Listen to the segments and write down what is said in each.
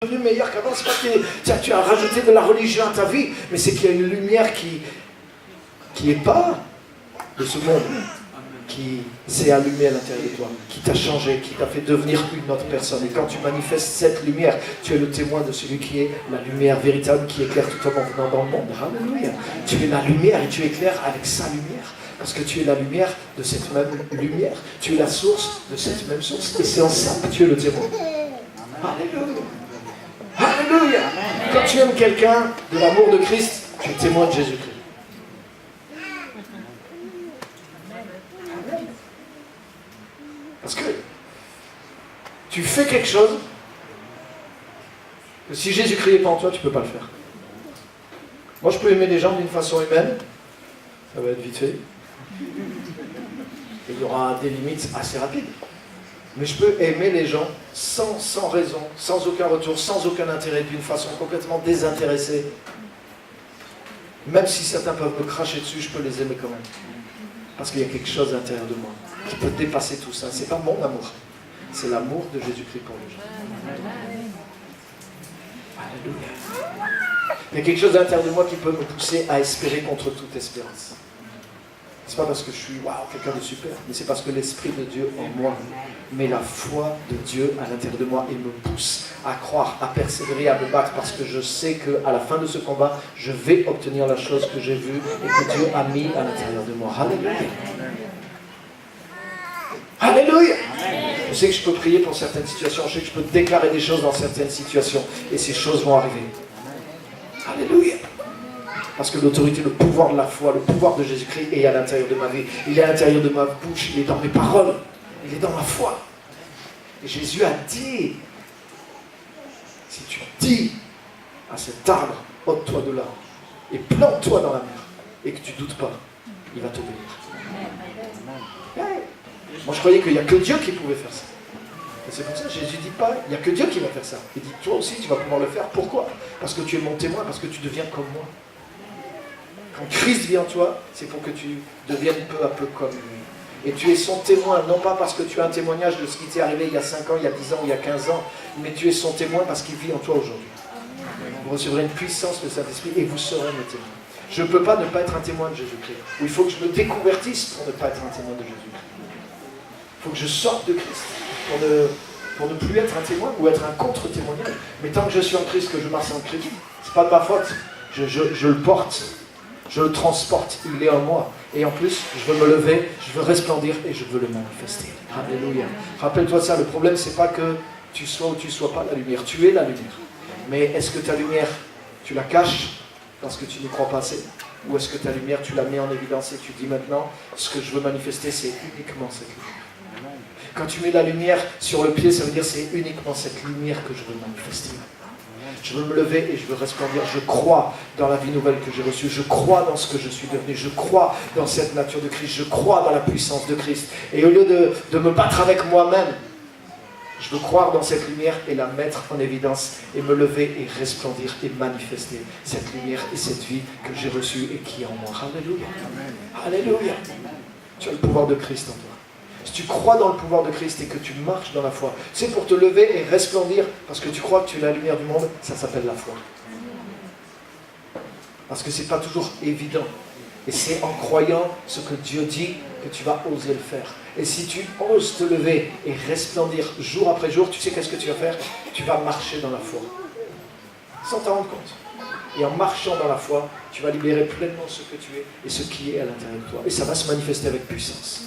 devenu meilleur qu'avant, c'est pas que tu as rajouté de la religion à ta vie, mais c'est qu'il y a une lumière qui n'est pas de ce monde, qui s'est allumée à l'intérieur de toi, qui t'a changé, qui t'a fait devenir une autre personne. Et quand tu manifestes cette lumière, tu es le témoin de celui qui est la lumière véritable, qui éclaire tout homme en venant dans le monde. Alléluia. Tu es la lumière et tu éclaires avec sa lumière. Parce que tu es la lumière de cette même lumière. Tu es la source de cette même source. Et c'est en ça que tu es le témoin. Alléluia. Alléluia. Quand tu aimes quelqu'un de l'amour de Christ, tu es témoin de Jésus-Christ. Parce que tu fais quelque chose que si Jésus-Christ n'est pas en toi, tu ne peux pas le faire. Moi, je peux aimer les gens d'une façon humaine. Ça va être vite fait. Et il y aura des limites assez rapides. Mais je peux aimer les gens sans raison, sans aucun retour, sans aucun intérêt, d'une façon complètement désintéressée. Même si certains peuvent me cracher dessus, je peux les aimer quand même. Parce qu'il y a quelque chose à l'intérieur de moi qui peut dépasser tout ça. C'est pas mon amour, c'est l'amour de Jésus-Christ pour les gens. Alléluia. Il y a quelque chose à l'intérieur de moi qui peut me pousser à espérer contre toute espérance. C'est pas parce que je suis quelqu'un de super, mais c'est parce que l'Esprit de Dieu en moi met la foi de Dieu à l'intérieur de moi et me pousse à croire, à persévérer, à me battre, parce que je sais qu'à la fin de ce combat, je vais obtenir la chose que j'ai vue et que Dieu a mis à l'intérieur de moi. Alléluia. Alléluia. Je sais que je peux prier pour certaines situations, je sais que je peux déclarer des choses dans certaines situations, et ces choses vont arriver. Alléluia. Parce que l'autorité, le pouvoir de la foi, le pouvoir de Jésus-Christ est à l'intérieur de ma vie. Il est à l'intérieur de ma bouche, il est dans mes paroles, il est dans ma foi. Et Jésus a dit, si tu dis à cet arbre, ôte-toi de là, et plante-toi dans la mer, et que tu ne doutes pas, il va t'obéir. Moi je croyais qu'il n'y a que Dieu qui pouvait faire ça. Et c'est pour ça que Jésus ne dit pas, il n'y a que Dieu qui va faire ça. Il dit, toi aussi tu vas pouvoir le faire. Pourquoi? Parce que tu es mon témoin, parce que tu deviens comme moi. Quand Christ vit en toi, c'est pour que tu deviennes peu à peu comme lui. Et tu es son témoin, non pas parce que tu as un témoignage de ce qui t'est arrivé il y a 5 ans, il y a 10 ans, il y a 15 ans, mais tu es son témoin parce qu'il vit en toi aujourd'hui. Vous recevrez une puissance de Saint-Esprit et vous serez mes témoins. Je ne peux pas ne pas être un témoin de Jésus-Christ. Ou il faut que je me déconvertisse pour ne pas être un témoin de Jésus-Christ. Il faut que je sorte de Christ pour ne plus être un témoin ou être un contre-témoignage. Mais tant que je suis en Christ, que je marche en Christ, ce n'est pas de ma faute. Je le porte. Je le transporte, il est en moi. Et en plus, je veux me lever, je veux resplendir et je veux le manifester. Alléluia. Rappelle-toi ça, le problème, c'est pas que tu sois ou tu ne sois pas la lumière. Tu es la lumière. Mais est-ce que ta lumière, tu la caches parce que tu n'y crois pas assez? Ou est-ce que ta lumière, tu la mets en évidence et tu dis maintenant, ce que je veux manifester, c'est uniquement cette lumière. Quand tu mets la lumière sur le pied, ça veut dire c'est uniquement cette lumière que je veux manifester. Je veux me lever et je veux resplendir. Je crois dans la vie nouvelle que j'ai reçue. Je crois dans ce que je suis devenu. Je crois dans cette nature de Christ. Je crois dans la puissance de Christ. Et au lieu de me battre avec moi-même, je veux croire dans cette lumière et la mettre en évidence et me lever et resplendir et manifester cette lumière et cette vie que j'ai reçue et qui est en moi. Alléluia. Alléluia. Tu as le pouvoir de Christ en toi. Si tu crois dans le pouvoir de Christ et que tu marches dans la foi, c'est pour te lever et resplendir, parce que tu crois que tu es la lumière du monde, ça s'appelle la foi. Parce que ce n'est pas toujours évident. Et c'est en croyant ce que Dieu dit que tu vas oser le faire. Et si tu oses te lever et resplendir jour après jour, tu sais qu'est-ce que tu vas faire? Tu vas marcher dans la foi. Sans t'en rendre compte. Et en marchant dans la foi, tu vas libérer pleinement ce que tu es et ce qui est à l'intérieur de toi. Et ça va se manifester avec puissance.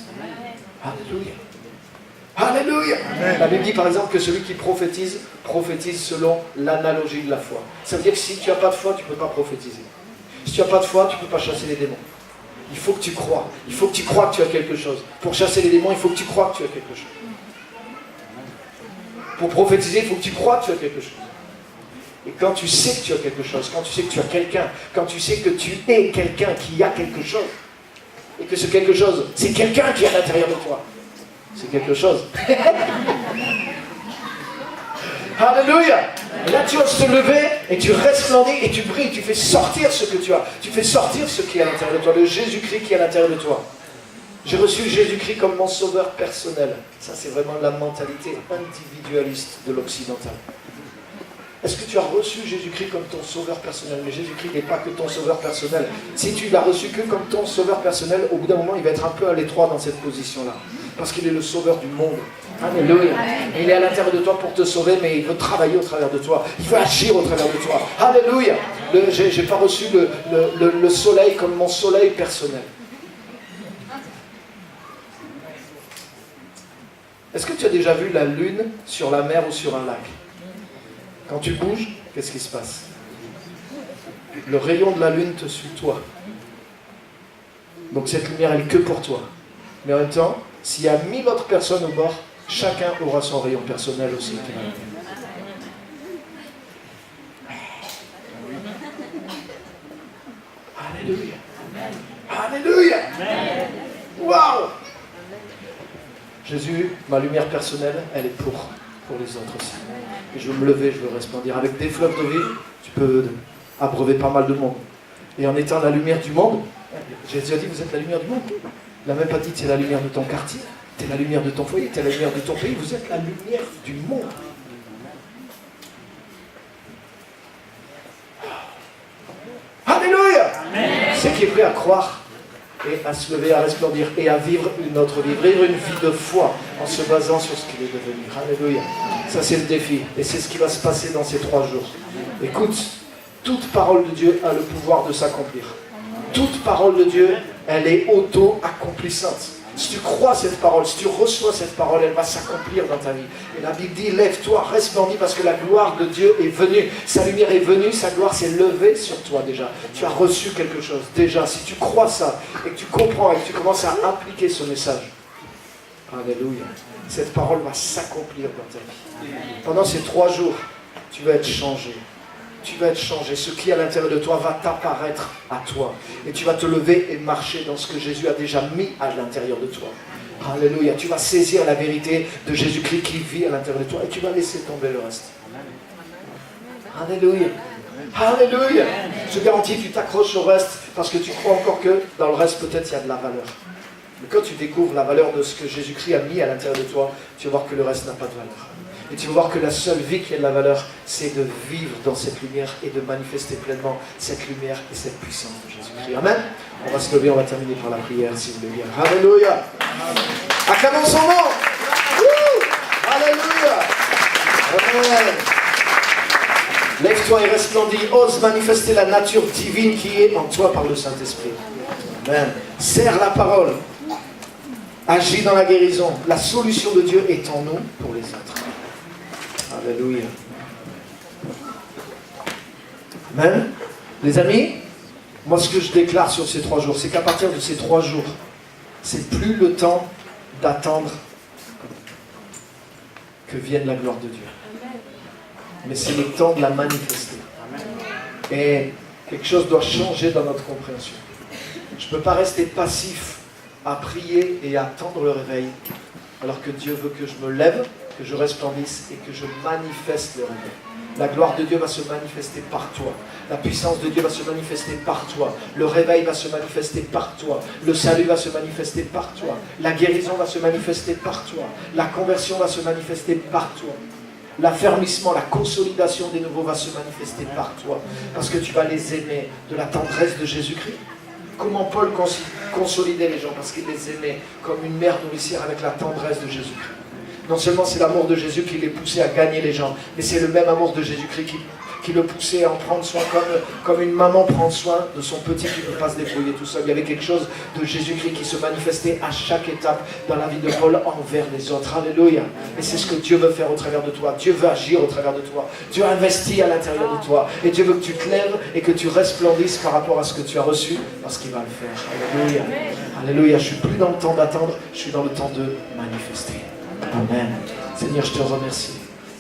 Alléluia. Alléluia. Amen. La Bible dit par exemple que celui qui prophétise, prophétise selon l'analogie de la foi. Ça veut dire que si tu n'as pas de foi, tu ne peux pas prophétiser. Si tu n'as pas de foi, tu ne peux pas chasser les démons. Il faut que tu crois. Il faut que tu crois que tu as quelque chose. Pour chasser les démons, il faut que tu crois que tu as quelque chose. Pour prophétiser, il faut que tu crois que tu as quelque chose. Et quand tu sais que tu as quelque chose, quand tu sais que tu as quelqu'un, quand tu sais que tu es quelqu'un qui a quelque chose, et que ce quelque chose, c'est quelqu'un qui est à l'intérieur de toi. C'est quelque chose. Alléluia. Et là tu oses te lever et tu resplendis et tu brilles, tu fais sortir ce que tu as. Tu fais sortir ce qui est à l'intérieur de toi, le Jésus-Christ qui est à l'intérieur de toi. J'ai reçu Jésus-Christ comme mon sauveur personnel. Ça c'est vraiment la mentalité individualiste de l'occidental. Est-ce que tu as reçu Jésus-Christ comme ton sauveur personnel? Mais Jésus-Christ n'est pas que ton sauveur personnel. Si tu l'as reçu que comme ton sauveur personnel, au bout d'un moment, il va être un peu à l'étroit dans cette position-là. Parce qu'il est le sauveur du monde. Alléluia. Il est à l'intérieur de toi pour te sauver, mais il veut travailler au travers de toi. Il veut agir au travers de toi. Alléluia. Je n'ai pas reçu le soleil comme mon soleil personnel. Est-ce que tu as déjà vu la lune sur la mer ou sur un lac? Quand tu bouges, qu'est-ce qui se passe? Le rayon de la lune te suit toi. Donc cette lumière, elle est que pour toi. Mais en même temps, s'il y a 1000 autres personnes au bord, chacun aura son rayon personnel aussi. Alléluia. Alléluia. Waouh. Jésus, ma lumière personnelle, elle est pour les autres aussi. Et je veux me lever, je veux resplendir. Avec des fleuves de vie, tu peux abreuver pas mal de monde. Et en étant la lumière du monde, Jésus a dit, vous êtes la lumière du monde. Il n'a même pas dit, tu es la lumière de ton quartier, tu es la lumière de ton foyer, tu es la lumière de ton pays, vous êtes la lumière du monde. Alléluia. C'est qui est prêt à croire et à se lever, à resplendir et à vivre une autre vie, vivre une vie de foi en se basant sur ce qu'il est devenu. Alléluia. Ça c'est le défi et c'est ce qui va se passer dans ces 3 jours. Écoute, toute parole de Dieu a le pouvoir de s'accomplir. Toute parole de Dieu, elle est auto-accomplissante. Si tu crois cette parole, si tu reçois cette parole, elle va s'accomplir dans ta vie. Et la Bible dit, lève-toi, resplendis, parce que la gloire de Dieu est venue. Sa lumière est venue, sa gloire s'est levée sur toi déjà. Tu as reçu quelque chose déjà. Si tu crois ça, et que tu comprends, et que tu commences à appliquer ce message, alléluia, cette parole va s'accomplir dans ta vie. Pendant ces 3 jours, tu vas être changé. Tu vas être changé. Ce qui est à l'intérieur de toi va t'apparaître à toi. Et tu vas te lever et marcher dans ce que Jésus a déjà mis à l'intérieur de toi. Alléluia. Tu vas saisir la vérité de Jésus-Christ qui vit à l'intérieur de toi et tu vas laisser tomber le reste. Alléluia. Alléluia. Je te garantis, tu t'accroches au reste parce que tu crois encore que dans le reste, peut-être, il y a de la valeur. Mais quand tu découvres la valeur de ce que Jésus-Christ a mis à l'intérieur de toi, tu vas voir que le reste n'a pas de valeur. Et tu vas voir que la seule vie qui a de la valeur, c'est de vivre dans cette lumière et de manifester pleinement cette lumière et cette puissance de Jésus-Christ. Amen. On va se lever, on va terminer par la prière, si vous voulez bien. Alléluia. Acclamons son nom. Alléluia. Amen. Lève-toi et resplendis. Ose manifester la nature divine qui est en toi par le Saint-Esprit. Amen. Serre la parole. Agis dans la guérison. La solution de Dieu est en nous pour les autres. Alléluia. Amen. Les amis, moi ce que je déclare sur ces 3 jours, c'est qu'à partir de ces 3 jours, c'est plus le temps d'attendre que vienne la gloire de Dieu. Mais c'est le temps de la manifester. Et quelque chose doit changer dans notre compréhension. Je ne peux pas rester passif à prier et à attendre le réveil, alors que Dieu veut que je me lève, que je resplendisse et que je manifeste le réveil. La gloire de Dieu va se manifester par toi. La puissance de Dieu va se manifester par toi. Le réveil va se manifester par toi. Le salut va se manifester par toi. La guérison va se manifester par toi. La conversion va se manifester par toi. L'affermissement, la consolidation des nouveaux va se manifester par toi. Parce que tu vas les aimer de la tendresse de Jésus-Christ. Comment Paul consolidait les gens? Parce qu'il les aimait comme une mère nourricière avec la tendresse de Jésus-Christ. Non seulement c'est l'amour de Jésus qui les poussait à gagner les gens, mais c'est le même amour de Jésus-Christ qui le poussait à en prendre soin comme une maman prend soin de son petit qui ne peut pas se débrouiller tout seul. Il y avait quelque chose de Jésus-Christ qui se manifestait à chaque étape dans la vie de Paul envers les autres. Alléluia. Et c'est ce que Dieu veut faire au travers de toi. Dieu veut agir au travers de toi. Dieu investit à l'intérieur de toi. Et Dieu veut que tu te lèves et que tu resplendisses par rapport à ce que tu as reçu, parce qu'il va le faire. Alléluia. Alléluia. Je ne suis plus dans le temps d'attendre, je suis dans le temps de manifester. Amen. Seigneur, je te remercie.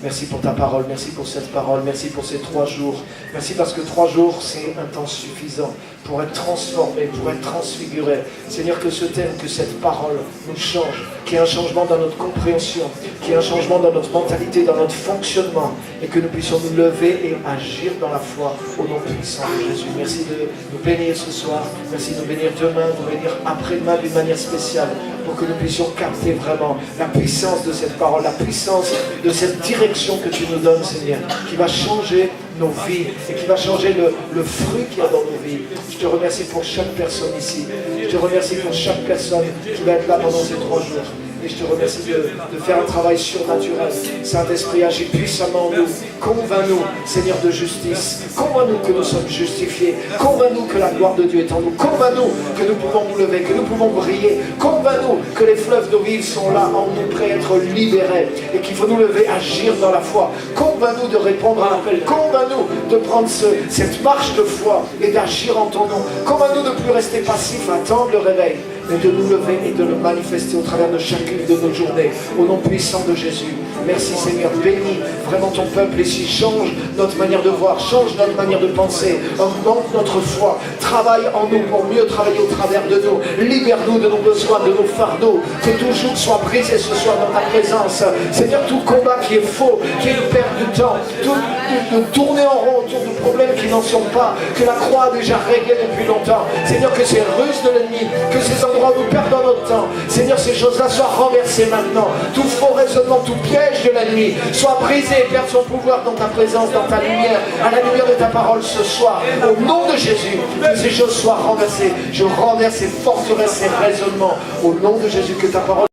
Merci pour ta parole, merci pour cette parole, merci pour ces 3 jours. Merci parce que 3 jours, c'est un temps suffisant pour être transformé, pour être transfiguré. Seigneur, que ce thème, que cette parole nous change. qu'il y ait un changement dans notre compréhension, qu'il y ait un changement dans notre mentalité, dans notre fonctionnement, et que nous puissions nous lever et agir dans la foi au nom puissant de Jésus. Merci de nous bénir ce soir, merci de nous bénir demain, de nous bénir après-demain d'une manière spéciale, pour que nous puissions capter vraiment la puissance de cette parole, la puissance de cette direction que tu nous donnes, Seigneur, qui va changer nos vies et qui va changer le fruit qu'il y a dans nos vies. Je te remercie pour chaque personne ici. Je te remercie pour chaque personne qui va être là pendant ces 3 jours. Et je te remercie de faire un travail surnaturel. Saint-Esprit, agis puissamment en nous. Convainc-nous, Seigneur, de justice. Convainc-nous que nous sommes justifiés. Convainc-nous que la gloire de Dieu est en nous. Convainc-nous que nous pouvons nous lever, que nous pouvons briller. Convainc-nous que les fleuves d'eau vive sont là en nous, prêts à être libérés. Et qu'il faut nous lever, agir dans la foi. Convainc-nous de répondre à l'appel. Convainc-nous de prendre cette marche de foi et d'agir en ton nom. Convainc-nous de ne plus rester passifs, à attendre le réveil, mais de nous lever et de le manifester au travers de chacune de nos journées, au nom puissant de Jésus. Merci Seigneur, bénis vraiment ton peuple ici, change notre manière de voir, change notre manière de penser, augmente notre foi, travaille en nous pour mieux travailler au travers de nous, libère-nous de nos besoins, de nos fardeaux, que tout joug soit brisé ce soir dans ta présence. Seigneur, tout combat qui est faux, qui est une perte de temps, tout de tourner en rond autour de problèmes qui n'en sont pas, que la croix a déjà réglé depuis longtemps. Seigneur, que ces ruses de l'ennemi, que ces endroits où nous perdons notre temps, Seigneur, ces choses-là soient renversées maintenant. Tout faux raisonnement, tout piège de l'ennemi soit brisé et perde son pouvoir dans ta présence, dans ta lumière, à la lumière de ta parole ce soir. Au nom de Jésus, que ces choses soient renversées. Je renverse ces forteresses, ces raisonnements. Au nom de Jésus, que ta parole